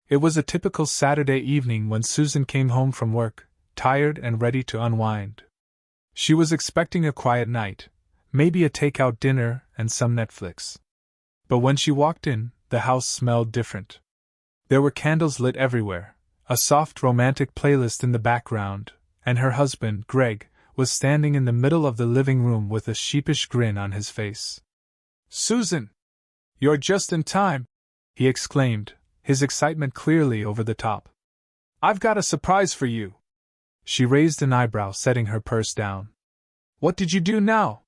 It was a typical Saturday evening when Susan came home from work, tired and ready to unwind. She was expecting a quiet night, maybe a takeout dinner and some Netflix. But when she walked in, the house smelled different. There were candles lit everywhere, a soft romantic playlist in the background, and her husband, Greg, was standing in the middle of the living room with a sheepish grin on his face. "Susan! You're just in time!" he exclaimed, his excitement clearly over the top. "I've got a surprise for you." She raised an eyebrow, setting her purse down. "What did you do now?"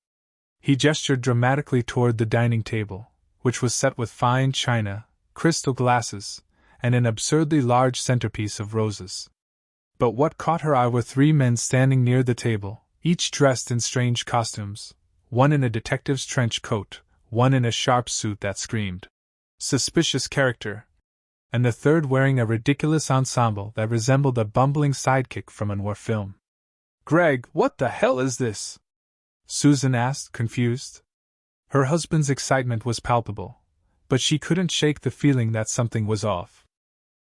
He gestured dramatically toward the dining table, which was set with fine china, crystal glasses, and an absurdly large centerpiece of roses. But what caught her eye were three men standing near the table, each dressed in strange costumes, one in a detective's trench coat, one in a sharp suit that screamed suspicious character, and the third wearing a ridiculous ensemble that resembled a bumbling sidekick from a noir film. "Greg, what the hell is this?" Susan asked, confused. Her husband's excitement was palpable, but she couldn't shake the feeling that something was off.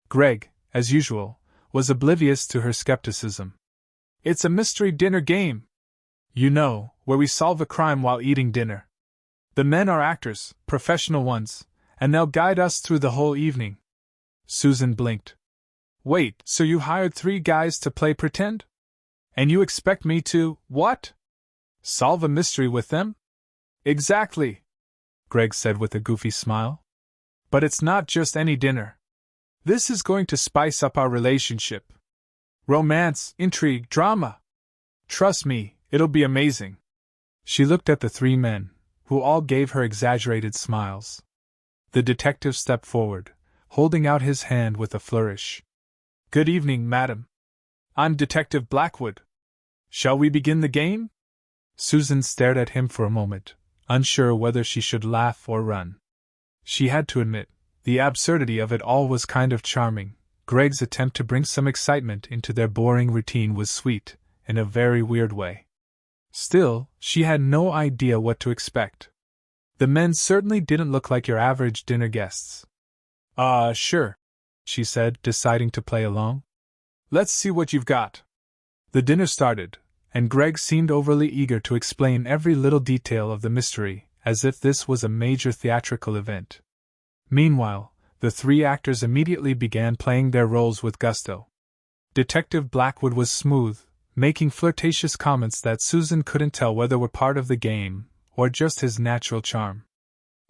Greg, as usual, was oblivious to her skepticism. "It's a mystery dinner game. You know, where we solve a crime while eating dinner. The men are actors, professional ones, and they'll guide us through the whole evening." Susan blinked. "Wait, so you hired 3 guys to play pretend? And you expect me to, what? Solve a mystery with them?" "Exactly," Greg said with a goofy smile. "But it's not just any dinner. This is going to spice up our relationship. Romance, intrigue, drama. Trust me, it'll be amazing." She looked at the 3 men, who all gave her exaggerated smiles. The detective stepped forward, holding out his hand with a flourish. "Good evening, madam. I'm Detective Blackwood. Shall we begin the game?" Susan stared at him for a moment, unsure whether she should laugh or run. She had to admit, the absurdity of it all was kind of charming. Greg's attempt to bring some excitement into their boring routine was sweet, in a very weird way. Still, she had no idea what to expect. The men certainly didn't look like your average dinner guests. Sure," she said, deciding to play along. "Let's see what you've got." The dinner started, and Greg seemed overly eager to explain every little detail of the mystery, as if this was a major theatrical event. Meanwhile, the 3 actors immediately began playing their roles with gusto. Detective Blackwood was smooth, making flirtatious comments that Susan couldn't tell whether were part of the game or just his natural charm.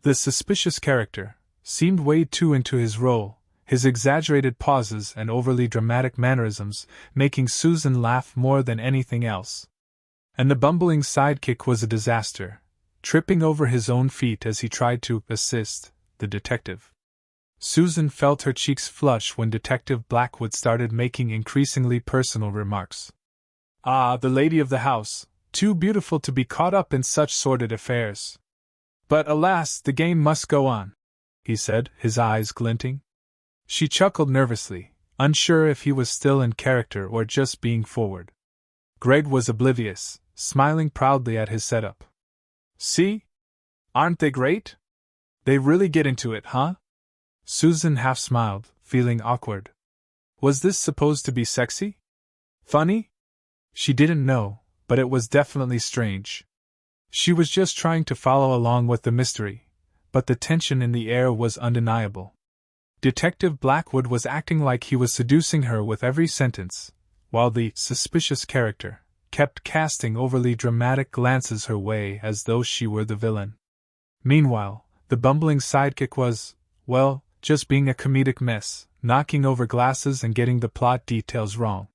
The suspicious character seemed weighed too into his role, his exaggerated pauses and overly dramatic mannerisms making Susan laugh more than anything else. And the bumbling sidekick was a disaster, tripping over his own feet as he tried to assist the detective. Susan felt her cheeks flush when Detective Blackwood started making increasingly personal remarks. The lady of the house, too beautiful to be caught up in such sordid affairs. But alas, the game must go on, he said, his eyes glinting. She chuckled nervously, unsure if he was still in character or just being forward. Greg was oblivious, smiling proudly at his setup. "See? Aren't they great? They really get into it, huh?" Susan half smiled, feeling awkward. Was this supposed to be sexy? Funny? She didn't know, but it was definitely strange. She was just trying to follow along with the mystery, but the tension in the air was undeniable. Detective Blackwood was acting like he was seducing her with every sentence, while the suspicious character kept casting overly dramatic glances her way as though she were the villain. Meanwhile, the bumbling sidekick was, well, just being a comedic mess, knocking over glasses and getting the plot details wrong.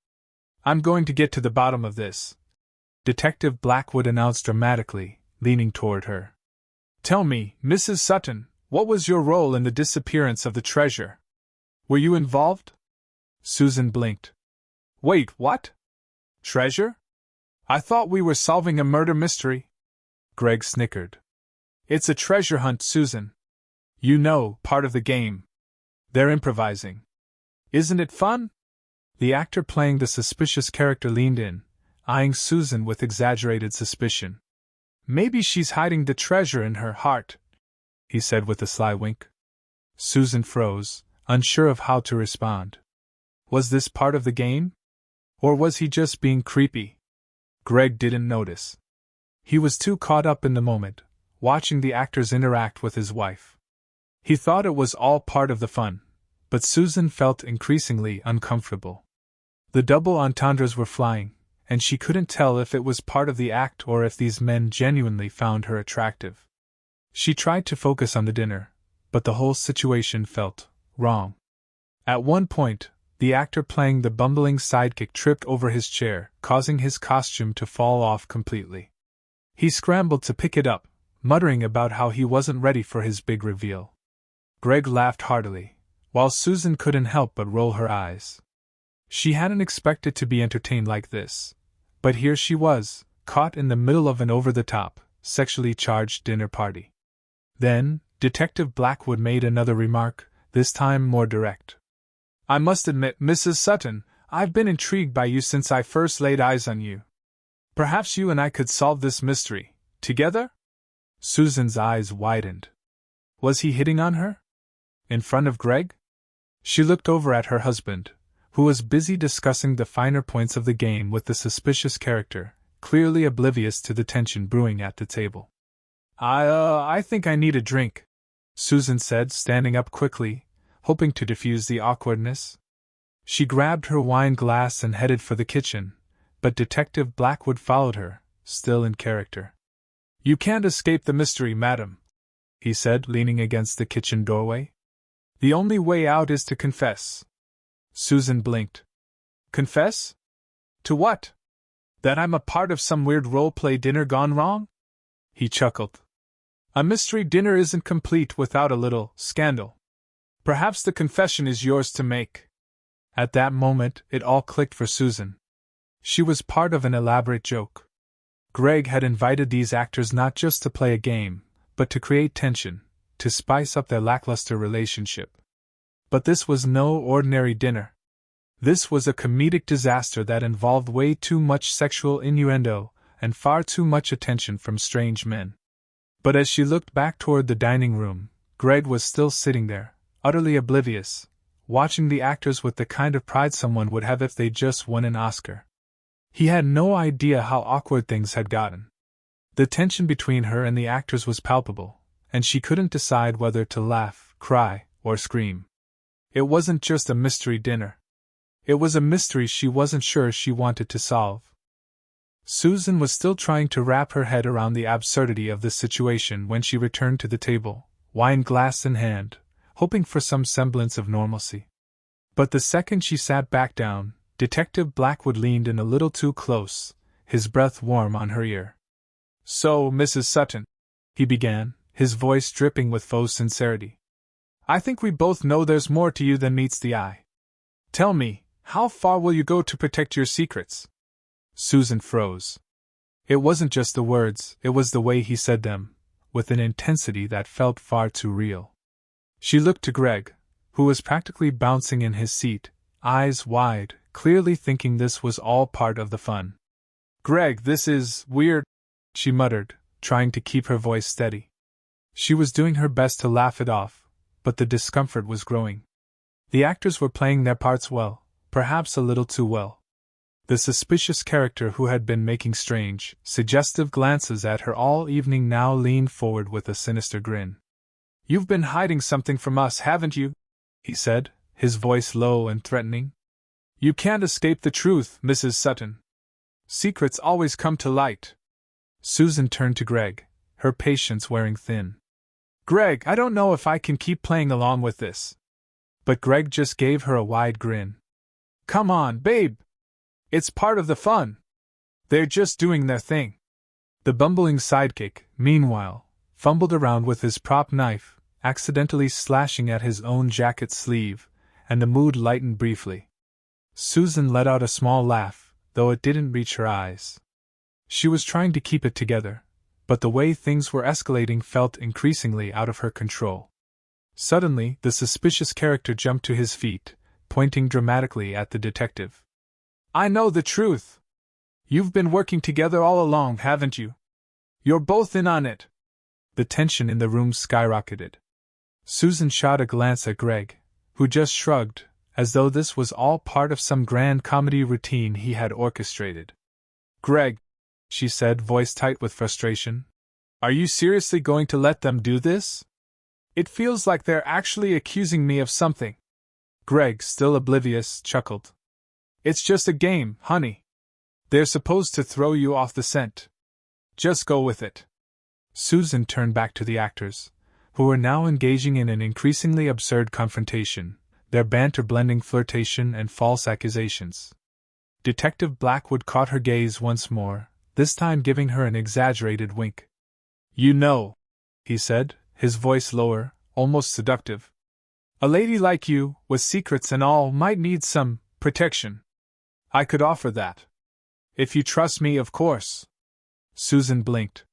"I'm going to get to the bottom of this," Detective Blackwood announced dramatically, leaning toward her. "Tell me, Mrs. Sutton, what was your role in the disappearance of the treasure? Were you involved?" Susan blinked. "Wait, what? Treasure? I thought we were solving a murder mystery." Greg snickered. "It's a treasure hunt, Susan. You know, part of the game. They're improvising. Isn't it fun?" The actor playing the suspicious character leaned in, eyeing Susan with exaggerated suspicion. "Maybe she's hiding the treasure in her heart," he said with a sly wink. Susan froze, unsure of how to respond. Was this part of the game? Or was he just being creepy? Greg didn't notice. He was too caught up in the moment, watching the actors interact with his wife. He thought it was all part of the fun, but Susan felt increasingly uncomfortable. The double entendres were flying, and she couldn't tell if it was part of the act or if these men genuinely found her attractive. She tried to focus on the dinner, but the whole situation felt wrong. At one point, the actor playing the bumbling sidekick tripped over his chair, causing his costume to fall off completely. He scrambled to pick it up, muttering about how he wasn't ready for his big reveal. Greg laughed heartily, while Susan couldn't help but roll her eyes. She hadn't expected to be entertained like this, but here she was, caught in the middle of an over-the-top, sexually charged dinner party. Then, Detective Blackwood made another remark, this time more direct. "I must admit, Mrs. Sutton, I've been intrigued by you since I first laid eyes on you. Perhaps you and I could solve this mystery, together?" Susan's eyes widened. Was he hitting on her? In front of Greg? She looked over at her husband, who was busy discussing the finer points of the game with the suspicious character, clearly oblivious to the tension brewing at the table. I think I need a drink," Susan said, standing up quickly, hoping to diffuse the awkwardness. She grabbed her wine glass and headed for the kitchen, but Detective Blackwood followed her, still in character. "You can't escape the mystery, madam," he said, leaning against the kitchen doorway. "The only way out is to confess." Susan blinked. "Confess? To what? That I'm a part of some weird role-play dinner gone wrong?" He chuckled. "A mystery dinner isn't complete without a little scandal. Perhaps the confession is yours to make." At that moment, it all clicked for Susan. She was part of an elaborate joke. Greg had invited these actors not just to play a game, but to create tension, to spice up their lackluster relationship. But this was no ordinary dinner. This was a comedic disaster that involved way too much sexual innuendo and far too much attention from strange men. But as she looked back toward the dining room, Greg was still sitting there, utterly oblivious, watching the actors with the kind of pride someone would have if they'd just won an Oscar. He had no idea how awkward things had gotten. The tension between her and the actors was palpable, and she couldn't decide whether to laugh, cry, or scream. It wasn't just a mystery dinner. It was a mystery she wasn't sure she wanted to solve. Susan was still trying to wrap her head around the absurdity of this situation when she returned to the table, wine glass in hand, hoping for some semblance of normalcy. But the second she sat back down, Detective Blackwood leaned in a little too close, his breath warm on her ear. "So, Mrs. Sutton," he began, his voice dripping with faux sincerity, "I think we both know there's more to you than meets the eye. Tell me, how far will you go to protect your secrets?" Susan froze. It wasn't just the words, it was the way he said them, with an intensity that felt far too real. She looked to Greg, who was practically bouncing in his seat, eyes wide, clearly thinking this was all part of the fun. "Greg, this is weird," she muttered, trying to keep her voice steady. She was doing her best to laugh it off, but the discomfort was growing. The actors were playing their parts well, perhaps a little too well. The suspicious character who had been making strange, suggestive glances at her all evening now leaned forward with a sinister grin. "You've been hiding something from us, haven't you?" he said, his voice low and threatening. "You can't escape the truth, Mrs. Sutton. Secrets always come to light." Susan turned to Greg, her patience wearing thin. "Greg, I don't know if I can keep playing along with this." But Greg just gave her a wide grin. "Come on, babe! It's part of the fun. They're just doing their thing." The bumbling sidekick, meanwhile, fumbled around with his prop knife, accidentally slashing at his own jacket sleeve, and the mood lightened briefly. Susan let out a small laugh, though it didn't reach her eyes. She was trying to keep it together, but the way things were escalating felt increasingly out of her control. Suddenly, the suspicious character jumped to his feet, pointing dramatically at the detective. "I know the truth! You've been working together all along, haven't you? You're both in on it!" The tension in the room skyrocketed. Susan shot a glance at Greg, who just shrugged, as though this was all part of some grand comedy routine he had orchestrated. "Greg," she said, voice tight with frustration, "are you seriously going to let them do this? It feels like they're actually accusing me of something." Greg, still oblivious, chuckled. "It's just a game, honey. They're supposed to throw you off the scent. Just go with it." Susan turned back to the actors, who were now engaging in an increasingly absurd confrontation, their banter blending flirtation and false accusations. Detective Blackwood caught her gaze once more, this time giving her an exaggerated wink. "You know," he said, his voice lower, almost seductive, "a lady like you, with secrets and all, might need some protection. I could offer that. If you trust me, of course." Susan blinked.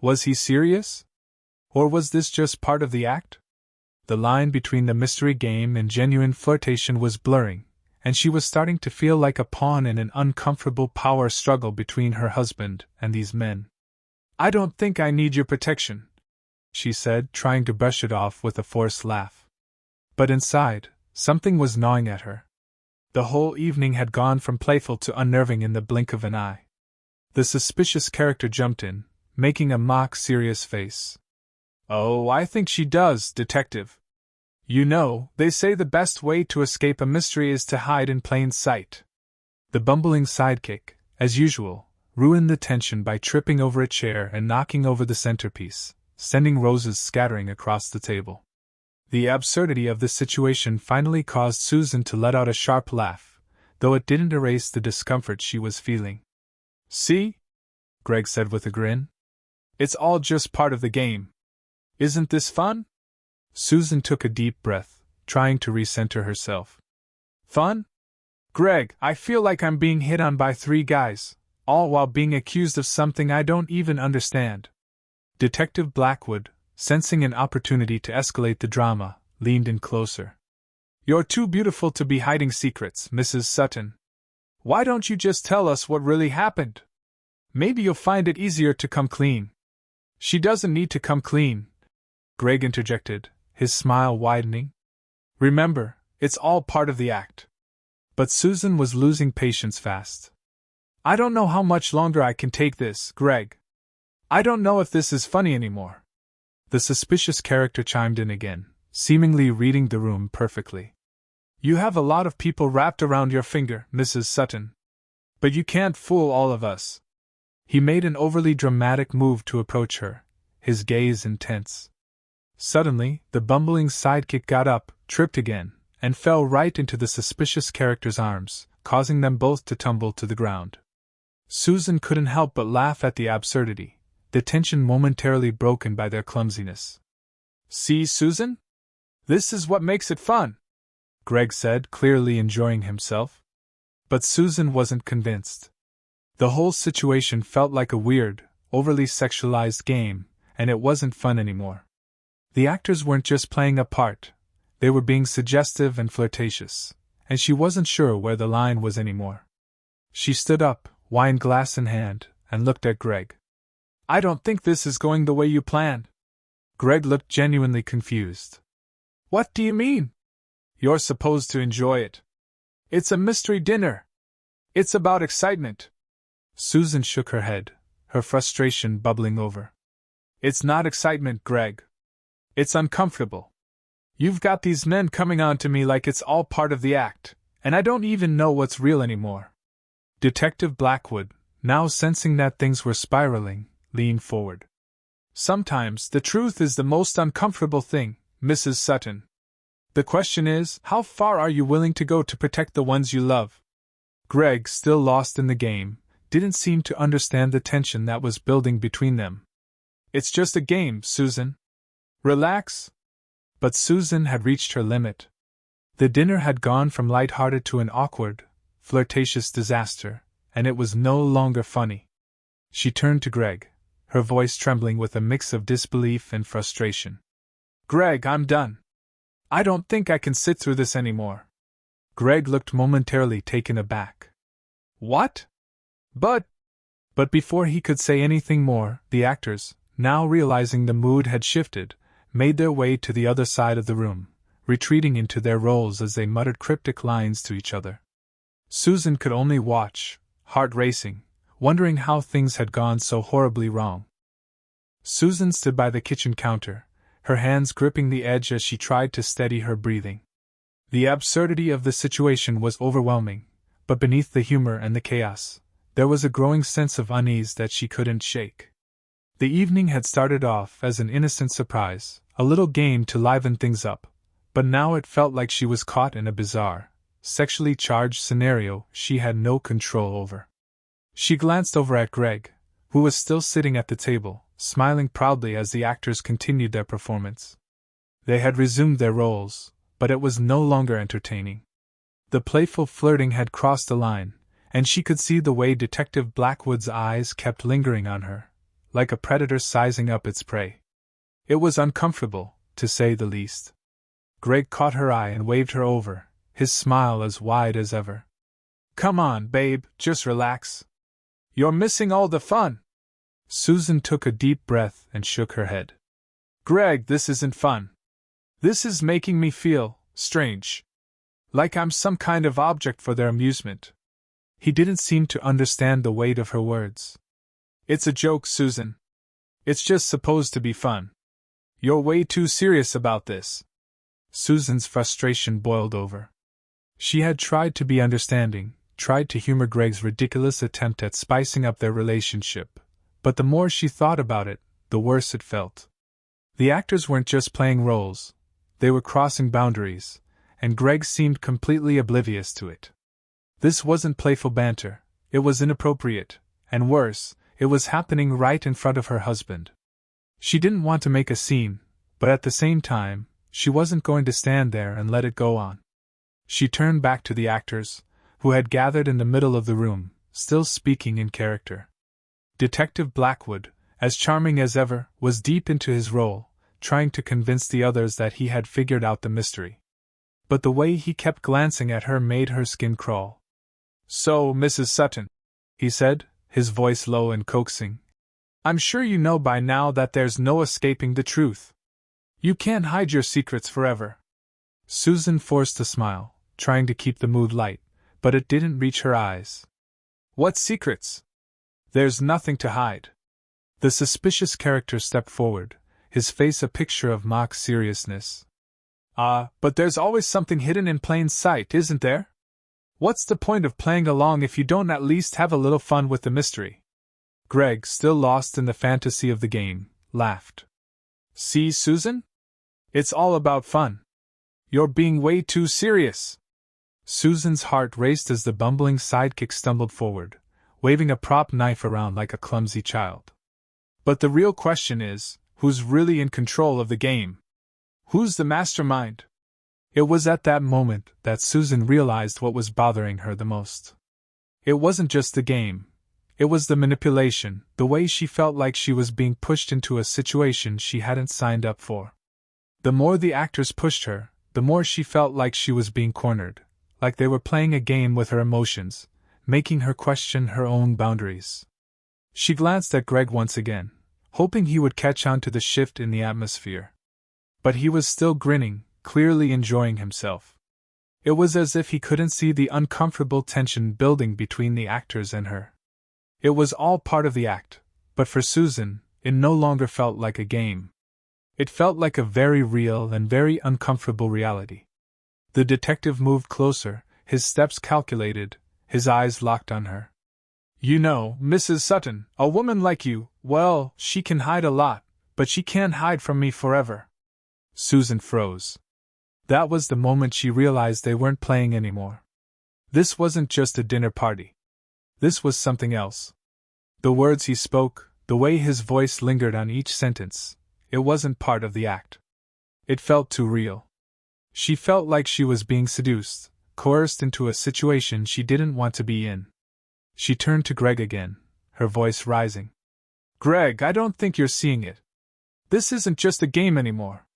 Was he serious? Or was this just part of the act? The line between the mystery game and genuine flirtation was blurring, and she was starting to feel like a pawn in an uncomfortable power struggle between her husband and these men. "I don't think I need your protection," she said, trying to brush it off with a forced laugh. But inside, something was gnawing at her. The whole evening had gone from playful to unnerving in the blink of an eye. The suspicious character jumped in, making a mock-serious face. "Oh, I think she does, Detective. You know, they say the best way to escape a mystery is to hide in plain sight." The bumbling sidekick, as usual, ruined the tension by tripping over a chair and knocking over the centerpiece, sending roses scattering across the table. The absurdity of this situation finally caused Susan to let out a sharp laugh, though it didn't erase the discomfort she was feeling. "See?" Greg said with a grin. "It's all just part of the game. Isn't this fun?" Susan took a deep breath, trying to recenter herself. "Fun? Greg, I feel like I'm being hit on by 3 guys, all while being accused of something I don't even understand." Detective Blackwood, sensing an opportunity to escalate the drama, leaned in closer. "You're too beautiful to be hiding secrets, Mrs. Sutton. Why don't you just tell us what really happened? Maybe you'll find it easier to come clean." "She doesn't need to come clean," Greg interjected, his smile widening. "Remember, it's all part of the act." But Susan was losing patience fast. "I don't know how much longer I can take this, Greg. I don't know if this is funny anymore." The suspicious character chimed in again, seemingly reading the room perfectly. "You have a lot of people wrapped around your finger, Mrs. Sutton. But you can't fool all of us." He made an overly dramatic move to approach her, his gaze intense. Suddenly, the bumbling sidekick got up, tripped again, and fell right into the suspicious character's arms, causing them both to tumble to the ground. Susan couldn't help but laugh at the absurdity, the tension momentarily broken by their clumsiness. "See, Susan? This is what makes it fun," Greg said, clearly enjoying himself. But Susan wasn't convinced. The whole situation felt like a weird, overly sexualized game, and it wasn't fun anymore. The actors weren't just playing a part, they were being suggestive and flirtatious, and she wasn't sure where the line was anymore. She stood up, wine glass in hand, and looked at Greg. "I don't think this is going the way you planned." Greg looked genuinely confused. "What do you mean?" "You're supposed to enjoy it. It's a mystery dinner. It's about excitement." Susan shook her head, her frustration bubbling over. "It's not excitement, Greg. It's uncomfortable. You've got these men coming on to me like it's all part of the act, and I don't even know what's real anymore." Detective Blackwood, now sensing that things were spiraling, leaned forward. "Sometimes the truth is the most uncomfortable thing, Mrs. Sutton. The question is, how far are you willing to go to protect the ones you love?" Greg, still lost in the game, didn't seem to understand the tension that was building between them. "It's just a game, Susan. Relax." But Susan had reached her limit. The dinner had gone from light-hearted to an awkward, flirtatious disaster, and it was no longer funny. She turned to Greg, her voice trembling with a mix of disbelief and frustration. "Greg, I'm done. I don't think I can sit through this anymore." Greg looked momentarily taken aback. "What? But before he could say anything more, the actors, now realizing the mood had shifted, made their way to the other side of the room, retreating into their roles as they muttered cryptic lines to each other. Susan could only watch, heart racing, wondering how things had gone so horribly wrong. Susan stood by the kitchen counter, her hands gripping the edge as she tried to steady her breathing. The absurdity of the situation was overwhelming, but beneath the humor and the chaos, there was a growing sense of unease that she couldn't shake. The evening had started off as an innocent surprise, a little game to liven things up, but now it felt like she was caught in a bizarre, sexually charged scenario she had no control over. She glanced over at Greg, who was still sitting at the table, smiling proudly as the actors continued their performance. They had resumed their roles, but it was no longer entertaining. The playful flirting had crossed the line, and she could see the way Detective Blackwood's eyes kept lingering on her, like a predator sizing up its prey. It was uncomfortable, to say the least. Greg caught her eye and waved her over, his smile as wide as ever. "Come on, babe, just relax. You're missing all the fun." Susan took a deep breath and shook her head. "Greg, this isn't fun. This is making me feel strange. Like I'm some kind of object for their amusement." He didn't seem to understand the weight of her words. "It's a joke, Susan. It's just supposed to be fun. You're way too serious about this." Susan's frustration boiled over. She had tried to be understanding, tried to humor Greg's ridiculous attempt at spicing up their relationship, but the more she thought about it, the worse it felt. The actors weren't just playing roles, they were crossing boundaries, and Greg seemed completely oblivious to it. This wasn't playful banter, it was inappropriate, and worse, it was happening right in front of her husband. She didn't want to make a scene, but at the same time, she wasn't going to stand there and let it go on. She turned back to the actors, who had gathered in the middle of the room, still speaking in character. Detective Blackwood, as charming as ever, was deep into his role, trying to convince the others that he had figured out the mystery. But the way he kept glancing at her made her skin crawl. "So, Mrs. Sutton," he said, his voice low and coaxing, "I'm sure you know by now that there's no escaping the truth. You can't hide your secrets forever." Susan forced a smile, trying to keep the mood light, but it didn't reach her eyes. "What secrets? There's nothing to hide." The suspicious character stepped forward, his face a picture of mock seriousness. But there's always something hidden in plain sight, isn't there? What's the point of playing along if you don't at least have a little fun with the mystery?" Greg, still lost in the fantasy of the game, laughed. "See, Susan? It's all about fun. You're being way too serious." Susan's heart raced as the bumbling sidekick stumbled forward, waving a prop knife around like a clumsy child. "But the real question is, who's really in control of the game? Who's the mastermind?" It was at that moment that Susan realized what was bothering her the most. It wasn't just the game. It was the manipulation, the way she felt like she was being pushed into a situation she hadn't signed up for. The more the actors pushed her, the more she felt like she was being cornered, like they were playing a game with her emotions, making her question her own boundaries. She glanced at Greg once again, hoping he would catch on to the shift in the atmosphere. But he was still grinning, clearly enjoying himself. It was as if he couldn't see the uncomfortable tension building between the actors and her. It was all part of the act, but for Susan, it no longer felt like a game. It felt like a very real and very uncomfortable reality. The detective moved closer, his steps calculated, his eyes locked on her. "You know, Mrs. Sutton, a woman like you, well, she can hide a lot, but she can't hide from me forever." Susan froze. That was the moment she realized they weren't playing anymore. This wasn't just a dinner party. This was something else. The words he spoke, the way his voice lingered on each sentence, it wasn't part of the act. It felt too real. She felt like she was being seduced, coerced into a situation she didn't want to be in. She turned to Greg again, her voice rising. "Greg, I don't think you're seeing it. This isn't just a game anymore.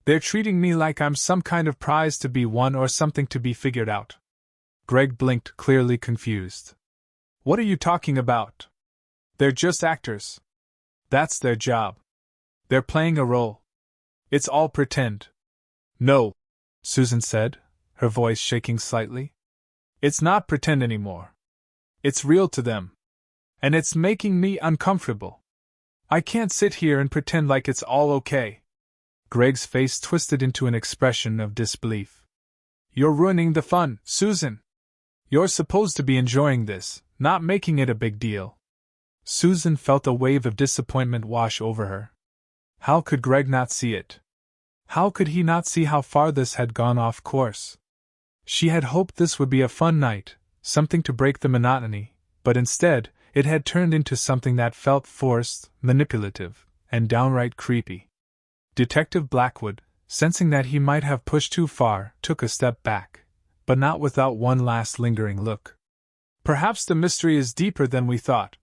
They're treating me like I'm some kind of prize to be won or something to be figured out." Greg blinked, clearly confused. "What are you talking about? They're just actors. That's their job. They're playing a role. It's all pretend." "No," Susan said, her voice shaking slightly. It's not pretend anymore. It's real to them. And it's making me uncomfortable. I can't sit here and pretend like it's all okay. Greg's face twisted into an expression of disbelief. You're ruining the fun, Susan. You're supposed to be enjoying this, not making it a big deal. Susan felt a wave of disappointment wash over her. How could Greg not see it? How could he not see how far this had gone off course? She had hoped this would be a fun night, something to break the monotony, but instead, it had turned into something that felt forced, manipulative, and downright creepy. Detective Blackwood, sensing that he might have pushed too far, took a step back, but not without one last lingering look. Perhaps the mystery is deeper than we thought,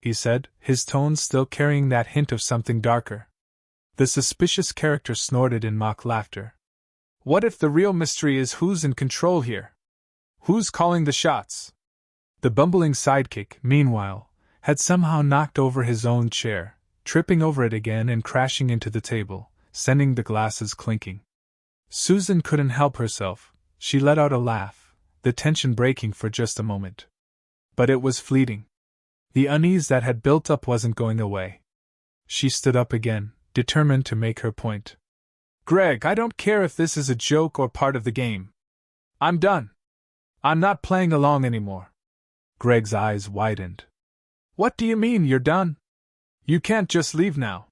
he said, his tones still carrying that hint of something darker. The suspicious character snorted in mock laughter. What if the real mystery is who's in control here? Who's calling the shots? The bumbling sidekick, meanwhile, had somehow knocked over his own chair, tripping over it again and crashing into the table, sending the glasses clinking. Susan couldn't help herself. She let out a laugh, the tension breaking for just a moment. But it was fleeting. The unease that had built up wasn't going away. She stood up again, determined to make her point. Greg, I don't care if this is a joke or part of the game. I'm done. I'm not playing along anymore. Greg's eyes widened. What do you mean you're done? You can't just leave now.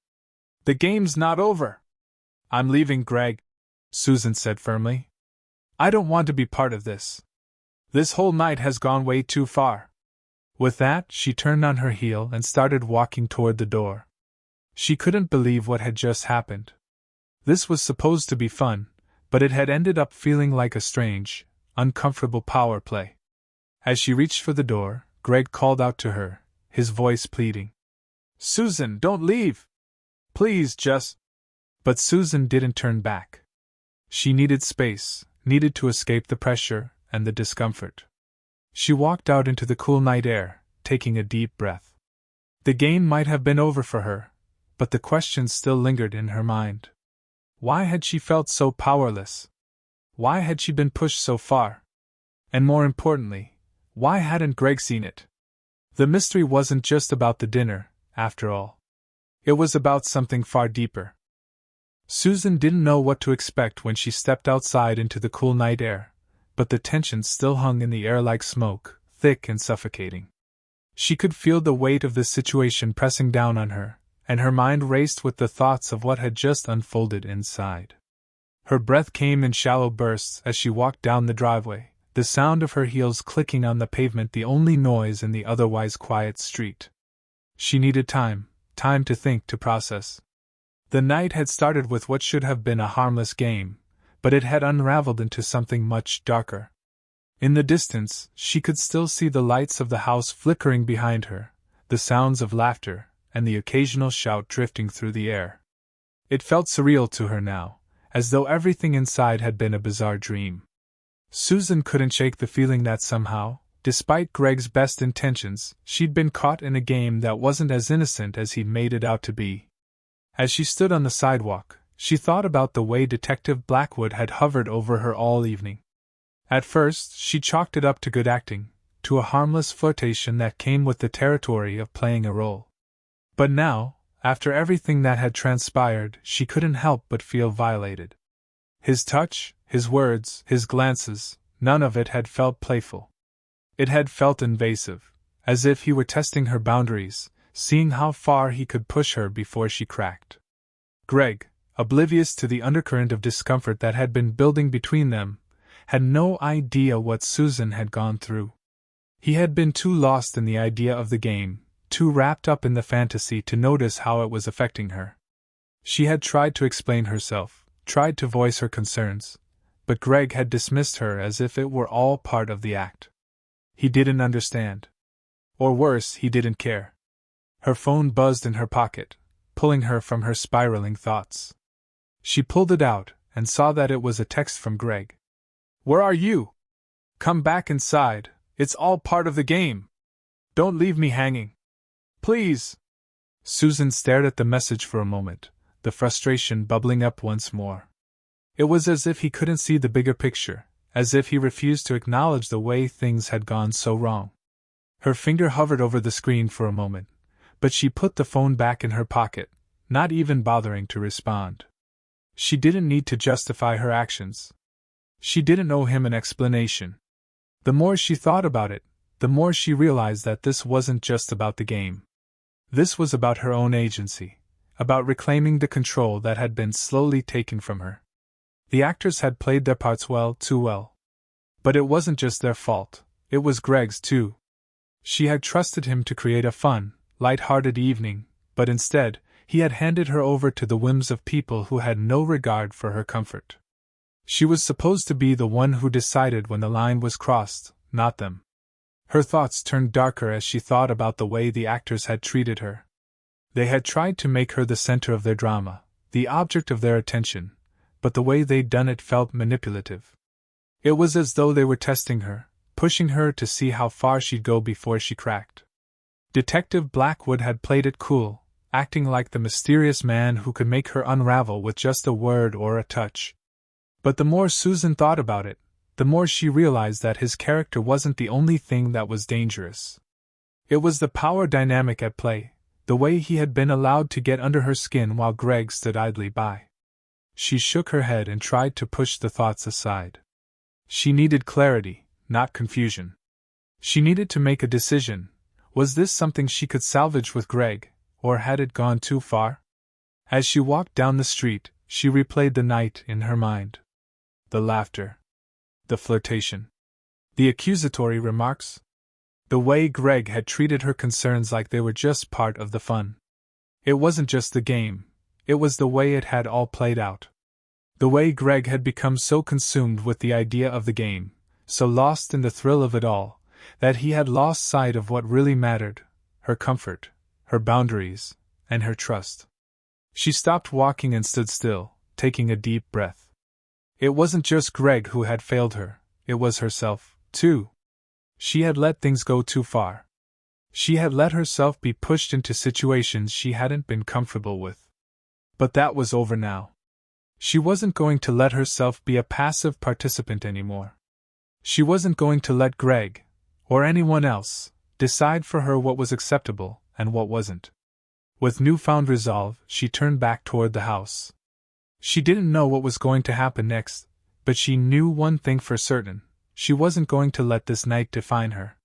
The game's not over. I'm leaving, Greg, Susan said firmly. I don't want to be part of this. This whole night has gone way too far. With that, she turned on her heel and started walking toward the door. She couldn't believe what had just happened. This was supposed to be fun, but it had ended up feeling like a strange, uncomfortable power play. As she reached for the door, Greg called out to her, his voice pleading. Susan, don't leave! Please, just... But Susan didn't turn back. She needed space, needed to escape the pressure and the discomfort. She walked out into the cool night air, taking a deep breath. The game might have been over for her, but the questions still lingered in her mind. Why had she felt so powerless? Why had she been pushed so far? And more importantly, why hadn't Greg seen it? The mystery wasn't just about the dinner, after all. It was about something far deeper. Susan didn't know what to expect when she stepped outside into the cool night air, but the tension still hung in the air like smoke, thick and suffocating. She could feel the weight of the situation pressing down on her, and her mind raced with the thoughts of what had just unfolded inside. Her breath came in shallow bursts as she walked down the driveway, the sound of her heels clicking on the pavement the only noise in the otherwise quiet street. She needed time to think, to process. The night had started with what should have been a harmless game, but it had unraveled into something much darker. In the distance, she could still see the lights of the house flickering behind her, the sounds of laughter, and the occasional shout drifting through the air. It felt surreal to her now, as though everything inside had been a bizarre dream. Susan couldn't shake the feeling that somehow, despite Greg's best intentions, she'd been caught in a game that wasn't as innocent as he'd made it out to be. As she stood on the sidewalk, she thought about the way Detective Blackwood had hovered over her all evening. At first, she chalked it up to good acting, to a harmless flirtation that came with the territory of playing a role. But now, after everything that had transpired, she couldn't help but feel violated. His touch, his words, his glances, none of it had felt playful. It had felt invasive, as if he were testing her boundaries, seeing how far he could push her before she cracked. Greg, oblivious to the undercurrent of discomfort that had been building between them, had no idea what Susan had gone through. He had been too lost in the idea of the game, too wrapped up in the fantasy to notice how it was affecting her. She had tried to explain herself, tried to voice her concerns, but Greg had dismissed her as if it were all part of the act. He didn't understand. Or worse, he didn't care. Her phone buzzed in her pocket, pulling her from her spiraling thoughts. She pulled it out and saw that it was a text from Greg. "Where are you? Come back inside, it's all part of the game. Don't leave me hanging. Please." Susan stared at the message for a moment, the frustration bubbling up once more. It was as if he couldn't see the bigger picture, as if he refused to acknowledge the way things had gone so wrong. Her finger hovered over the screen for a moment, but she put the phone back in her pocket, not even bothering to respond. She didn't need to justify her actions. She didn't owe him an explanation. The more she thought about it, the more she realized that this wasn't just about the game. This was about her own agency, about reclaiming the control that had been slowly taken from her. The actors had played their parts well, too well. But it wasn't just their fault, it was Greg's too. She had trusted him to create a fun, light-hearted evening, but instead, he had handed her over to the whims of people who had no regard for her comfort. She was supposed to be the one who decided when the line was crossed, not them. Her thoughts turned darker as she thought about the way the actors had treated her. They had tried to make her the center of their drama, the object of their attention, but the way they'd done it felt manipulative. It was as though they were testing her, pushing her to see how far she'd go before she cracked. Detective Blackwood had played it cool, acting like the mysterious man who could make her unravel with just a word or a touch. But the more Susan thought about it, the more she realized that his character wasn't the only thing that was dangerous. It was the power dynamic at play, the way he had been allowed to get under her skin while Greg stood idly by. She shook her head and tried to push the thoughts aside. She needed clarity, not confusion. She needed to make a decision. Was this something she could salvage with Greg, or had it gone too far? As she walked down the street, she replayed the night in her mind. The laughter. The flirtation. The accusatory remarks. The way Greg had treated her concerns like they were just part of the fun. It wasn't just the game, it was the way it had all played out. The way Greg had become so consumed with the idea of the game, so lost in the thrill of it all, that he had lost sight of what really mattered, her comfort, her boundaries, and her trust. She stopped walking and stood still, taking a deep breath. It wasn't just Greg who had failed her, it was herself, too. She had let things go too far. She had let herself be pushed into situations she hadn't been comfortable with. But that was over now. She wasn't going to let herself be a passive participant anymore. She wasn't going to let Greg, or anyone else, decide for her what was acceptable and what wasn't. With newfound resolve, she turned back toward the house. She didn't know what was going to happen next, but she knew one thing for certain: she wasn't going to let this night define her.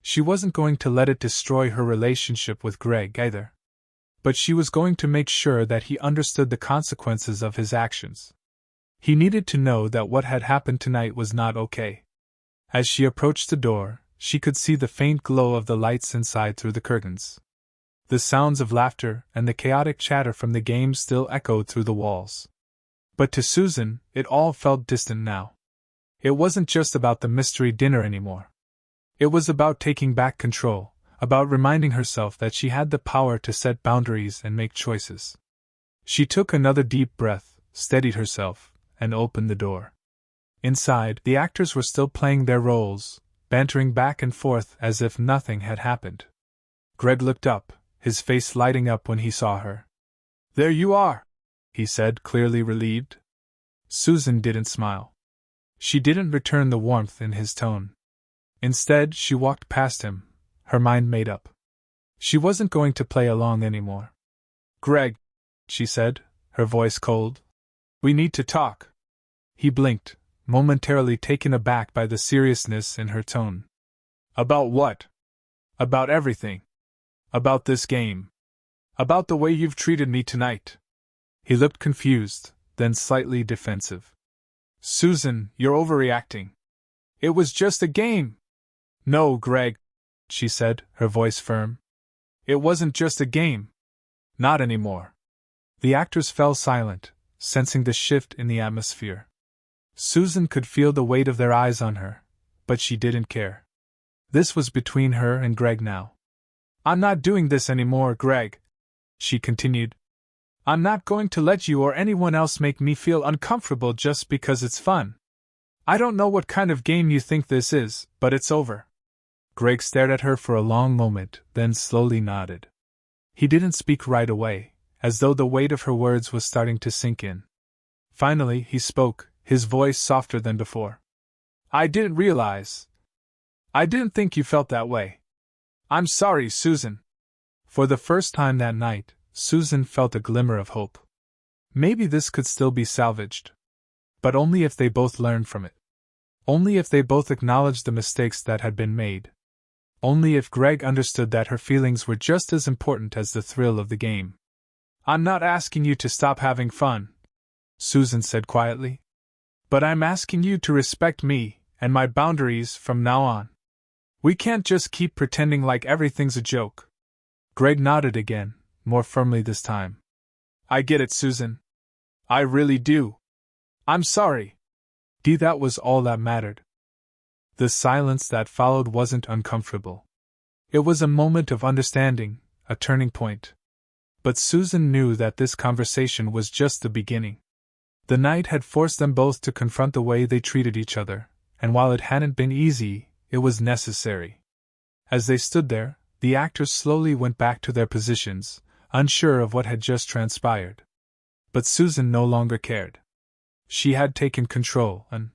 She wasn't going to let it destroy her relationship with Greg either. But she was going to make sure that he understood the consequences of his actions. He needed to know that what had happened tonight was not okay. As she approached the door, she could see the faint glow of the lights inside through the curtains. The sounds of laughter and the chaotic chatter from the game still echoed through the walls. But to Susan, it all felt distant now. It wasn't just about the mystery dinner anymore. It was about taking back control, about reminding herself that she had the power to set boundaries and make choices. She took another deep breath, steadied herself, and opened the door. Inside, the actors were still playing their roles, bantering back and forth as if nothing had happened. Greg looked up, his face lighting up when he saw her. "There you are," he said, clearly relieved. Susan didn't smile. She didn't return the warmth in his tone. Instead, she walked past him, her mind made up. She wasn't going to play along anymore. "Greg," she said, her voice cold. "We need to talk." He blinked, momentarily taken aback by the seriousness in her tone. "About what?" "About everything. About this game. About the way you've treated me tonight." He looked confused, then slightly defensive. "Susan, you're overreacting. It was just a game." "No, Greg," she said, her voice firm. "It wasn't just a game. Not anymore." The actors fell silent, sensing the shift in the atmosphere. Susan could feel the weight of their eyes on her, but she didn't care. This was between her and Greg now. "I'm not doing this anymore, Greg," she continued. "I'm not going to let you or anyone else make me feel uncomfortable just because it's fun. I don't know what kind of game you think this is, but it's over." Greg stared at her for a long moment, then slowly nodded. He didn't speak right away, as though the weight of her words was starting to sink in. Finally, he spoke, his voice softer than before. I didn't realize. I didn't think you felt that way. I'm sorry, Susan. For the first time that night, Susan felt a glimmer of hope. Maybe this could still be salvaged. But only if they both learned from it. Only if they both acknowledged the mistakes that had been made. Only if Greg understood that her feelings were just as important as the thrill of the game. I'm not asking you to stop having fun, Susan said quietly. But I'm asking you to respect me and my boundaries from now on. We can't just keep pretending like everything's a joke. Greg nodded again, more firmly this time. I get it, Susan. I really do. I'm sorry. That was all that mattered. The silence that followed wasn't uncomfortable. It was a moment of understanding, a turning point. But Susan knew that this conversation was just the beginning. The night had forced them both to confront the way they treated each other, and while it hadn't been easy, it was necessary. As they stood there, the actors slowly went back to their positions, unsure of what had just transpired. But Susan no longer cared. She had taken control, and